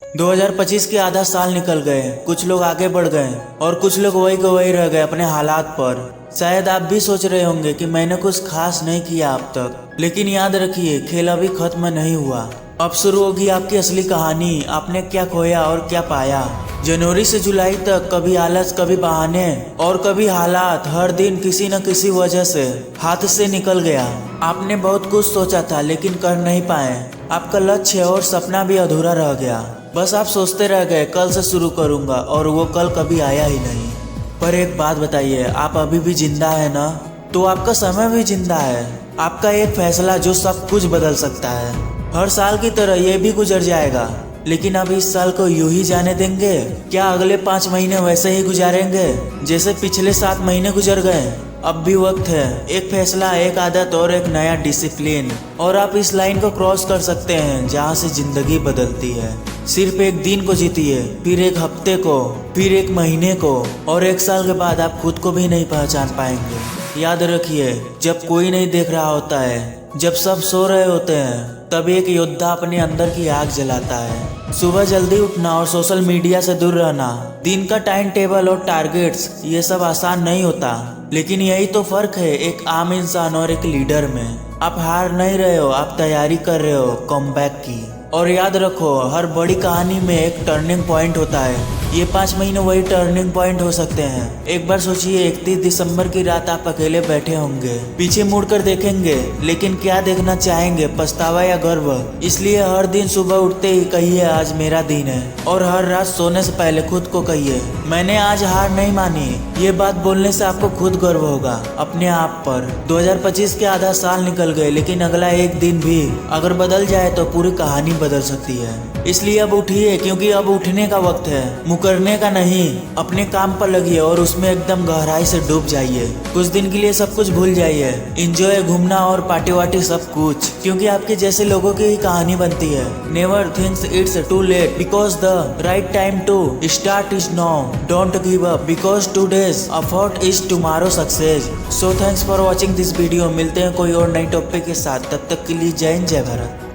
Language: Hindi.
2025 के आधा साल निकल गए। कुछ लोग आगे बढ़ गए और कुछ लोग वही के वही रह गए अपने हालात पर। शायद आप भी सोच रहे होंगे कि मैंने कुछ खास नहीं किया अब तक, लेकिन याद रखिए खेल अभी खत्म नहीं हुआ। अब शुरू होगी आपकी असली कहानी, आपने क्या खोया और क्या पाया। जनवरी से जुलाई तक कभी आलस, कभी बहाने और कभी हालात, हर दिन किसी न किसी वजह से हाथ से निकल गया। आपने बहुत कुछ सोचा था लेकिन कर नहीं पाए। आपका लक्ष्य और सपना भी अधूरा रह गया। बस आप सोचते रह गए कल से शुरू करूंगा, और वो कल कभी आया ही नहीं। पर एक बात बताइए, आप अभी भी जिंदा है ना? तो आपका समय भी जिंदा है। आपका एक फैसला जो सब कुछ बदल सकता है। हर साल की तरह ये भी गुजर जाएगा, लेकिन अब इस साल को यूं ही जाने देंगे? क्या अगले 5 महीने वैसे ही गुजारेंगे जैसे पिछले 7 महीने गुजर गए? अब भी वक्त है, एक फैसला, एक आदत और एक नया डिसिप्लिन, और आप इस लाइन को क्रॉस कर सकते हैं जहां से जिंदगी बदलती है। सिर्फ एक दिन को जीतिए, फिर एक हफ्ते को, फिर एक महीने को, और एक साल के बाद आप खुद को भी नहीं पहचान पाएंगे। याद रखिए, जब कोई नहीं देख रहा होता है, जब सब सो रहे होते हैं, तब एक योद्धा अपने अंदर की आग जलाता है। सुबह जल्दी उठना और सोशल मीडिया से दूर रहना, दिन का टाइम टेबल और टारगेट्स, ये सब आसान नहीं होता, लेकिन यही तो फर्क है एक आम इंसान और एक लीडर में। आप हार नहीं रहे हो, आप तैयारी कर रहे हो कमबैक की। और याद रखो, हर बड़ी कहानी में एक टर्निंग पॉइंट होता है। ये 5 महीने वही टर्निंग पॉइंट हो सकते हैं। एक बार सोचिए, 31 दिसंबर की रात आप अकेले बैठे होंगे, पीछे मुड़कर देखेंगे, लेकिन क्या देखना चाहेंगे, पछतावा या गर्व? इसलिए हर दिन सुबह उठते ही कहिए आज मेरा दिन है, और हर रात सोने से पहले खुद को कहिए मैंने आज हार नहीं मानी। ये बात बोलने से आपको खुद गर्व होगा अपने आप पर। 2025 के आधा साल निकल गए, लेकिन अगला एक दिन भी अगर बदल जाए तो पूरी कहानी बदल सकती है। इसलिए अब उठिए, क्योंकि अब उठने का वक्त है, मुकरने का नहीं। अपने काम पर लगिए और उसमें एकदम गहराई से डूब जाइए। कुछ दिन के लिए सब कुछ भूल जाइए, एंजॉय, घूमना और पार्टी वार्टी सब कुछ, क्योंकि आपके जैसे लोगों की ही कहानी बनती है। Never thinks it's too late, because the right time to start is now. Don't give up, because today's effort is tomorrow success. So thanks for watching this video. मिलते हैं कोई और नई टॉपिक के साथ, तब तक के लिए जय हिंद, जय भारत।